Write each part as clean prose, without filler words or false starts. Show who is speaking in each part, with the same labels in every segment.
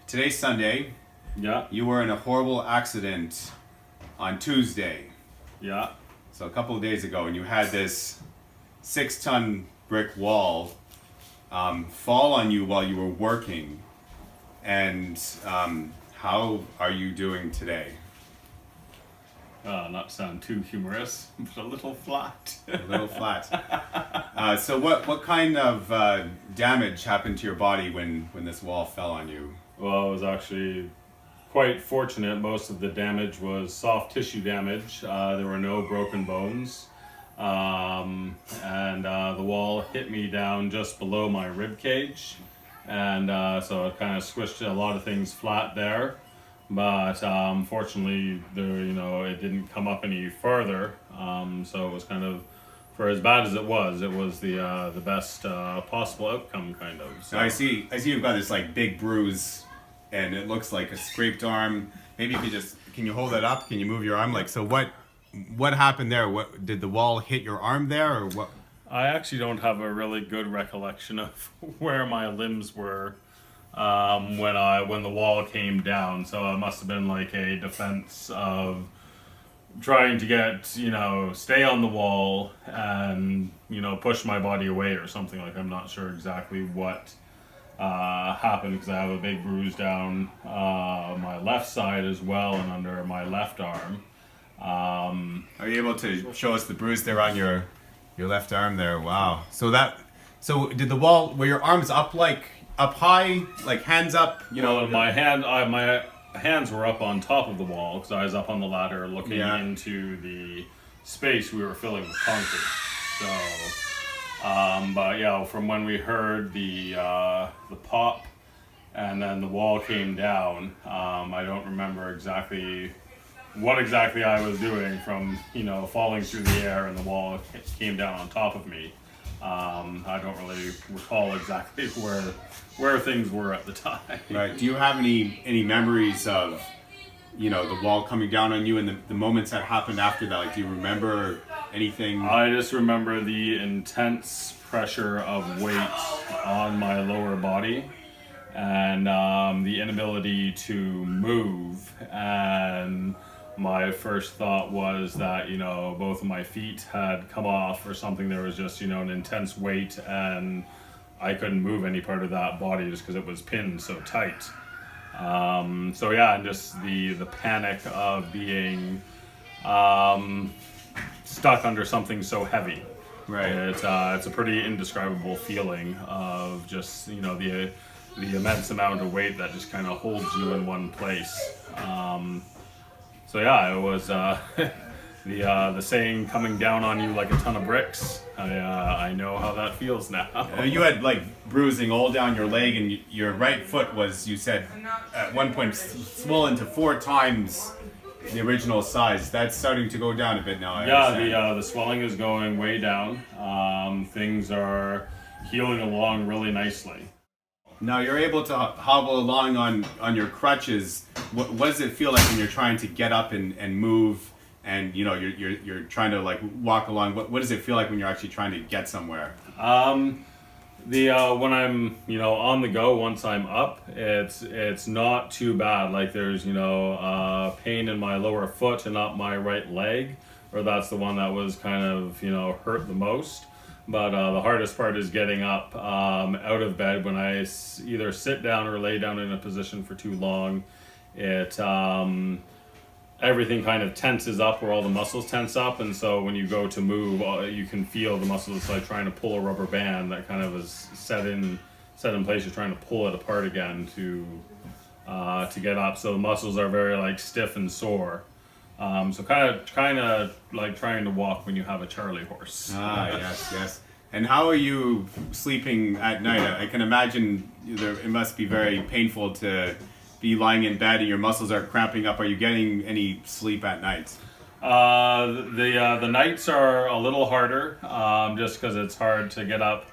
Speaker 1: today's Sunday.
Speaker 2: Yeah,
Speaker 1: You were in a horrible accident on Tuesday,
Speaker 2: yeah.
Speaker 1: so a couple of days ago, and you had this 6-ton brick wall fall on you while you were working. And how are you doing today?
Speaker 2: Not to sound too humorous, but a little flat.
Speaker 1: A little flat. So what kind of damage happened to your body when this wall fell on you?
Speaker 2: Well, I was actually quite fortunate. Most of the damage was soft tissue damage. There were no broken bones. And the wall hit me down just below my rib cage. And so it kind of squished a lot of things flat there. But fortunately, it didn't come up any farther. So it was kind of, for as bad as it was the best possible outcome, kind of. So.
Speaker 1: I see you've got this like big bruise, and it looks like a scraped arm. Maybe you could can you hold it up? Can you move your arm? Like, so what happened there? What did the wall hit your arm there, or what?
Speaker 2: I actually don't have a really good recollection of where my limbs were when the wall came down. So it must have been like a defense of trying to get, stay on the wall and, push my body away or something. Like, I'm not sure exactly what happened, because I have a big bruise down my left side as well and under my left arm.
Speaker 1: Are you able to show us the bruise there on your left arm there? Wow. So did the wall, were your arms up high, like hands up?
Speaker 2: Well, my hands were up on top of the wall because I was up on the ladder looking into the space we were filling with concrete. So, but yeah, from when we heard the pop and then the wall came down, I don't remember exactly what I was doing from, falling through the air and the wall came down on top of me. I don't really recall exactly where things were at the time.
Speaker 1: Right. Do you have any memories of, the wall coming down on you and the moments that happened after that? Like, do you remember anything?
Speaker 2: I just remember the intense pressure of weight on my lower body and the inability to move. And my first thought was that, both of my feet had come off or something. There was just, an intense weight, and I couldn't move any part of that body just because it was pinned so tight. And just the panic of being stuck under something so heavy.
Speaker 1: Right.
Speaker 2: It's a pretty indescribable feeling of just, the immense amount of weight that just kind of holds you in one place. It was the saying, coming down on you like a ton of bricks. I know how that feels now.
Speaker 1: You had like bruising all down your leg, and your right foot was, you said, at one point swollen to 4 times the original size. That's starting to go down a bit now.
Speaker 2: The swelling is going way down. Things are healing along really nicely.
Speaker 1: Now you're able to hobble along on your crutches. What does it feel like when you're trying to get up and move, and you're trying to like walk along? What does it feel like when you're actually trying to get somewhere?
Speaker 2: When I'm on the go, once I'm up, it's not too bad. Like, there's pain in my lower foot and up my right leg, or that's the one that was kind of hurt the most. But the hardest part is getting up out of bed. When I either sit down or lay down in a position for too long, everything kind of tenses up, where all the muscles tense up, and so when you go to move, you can feel the muscles like trying to pull a rubber band that kind of is set in place. You're trying to pull it apart again to get up. So the muscles are very like stiff and sore. So kind of like trying to walk when you have a Charlie horse.
Speaker 1: Yes. And how are you sleeping at night? I can imagine it must be very painful to be lying in bed and your muscles are cramping up. Are you getting any sleep at night?
Speaker 2: The nights are a little harder, just because it's hard to get up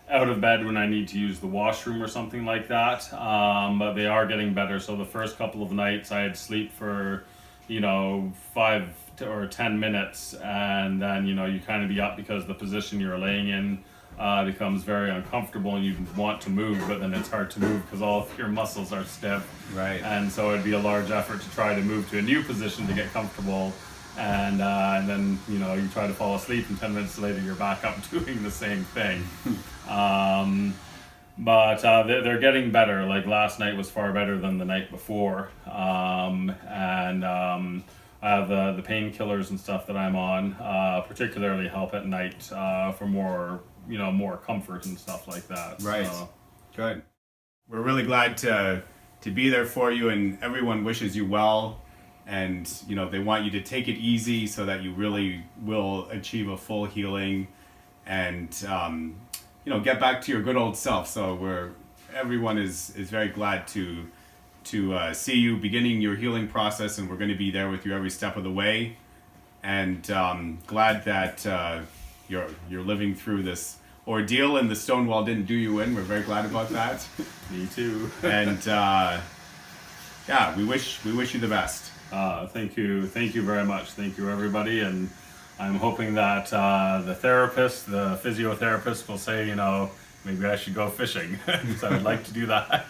Speaker 2: out of bed when I need to use the washroom or something like that. But they are getting better. So the first couple of nights I had sleep for 5 or 10 minutes, and then you kind of be up because the position you're laying in becomes very uncomfortable, and you want to move, but then it's hard to move because all of your muscles are stiff.
Speaker 1: Right.
Speaker 2: And so it'd be a large effort to try to move to a new position to get comfortable. And then, you know, you try to fall asleep, and 10 minutes later you're back up doing the same thing. But they're getting better. Like last night was far better than the night before. The painkillers and stuff that I'm on particularly help at night for more, you know, more comfort and stuff like that.
Speaker 1: Right.
Speaker 2: So,
Speaker 1: Good. We're really glad to be there for you, and everyone wishes you well. And, you know, they want you to take it easy so that you really will achieve a full healing and, you know, get back to your good old self. So everyone is very glad to see you beginning your healing process, and we're going to be there with you every step of the way. And glad that you're living through this ordeal, and the stone wall didn't do you in. We're very glad about that.
Speaker 2: me too.
Speaker 1: And yeah, we wish you the best.
Speaker 2: Thank you very much. Thank you, everybody, and I'm hoping that the physiotherapist will say, you know, maybe I should go fishing. So I'd like to do that.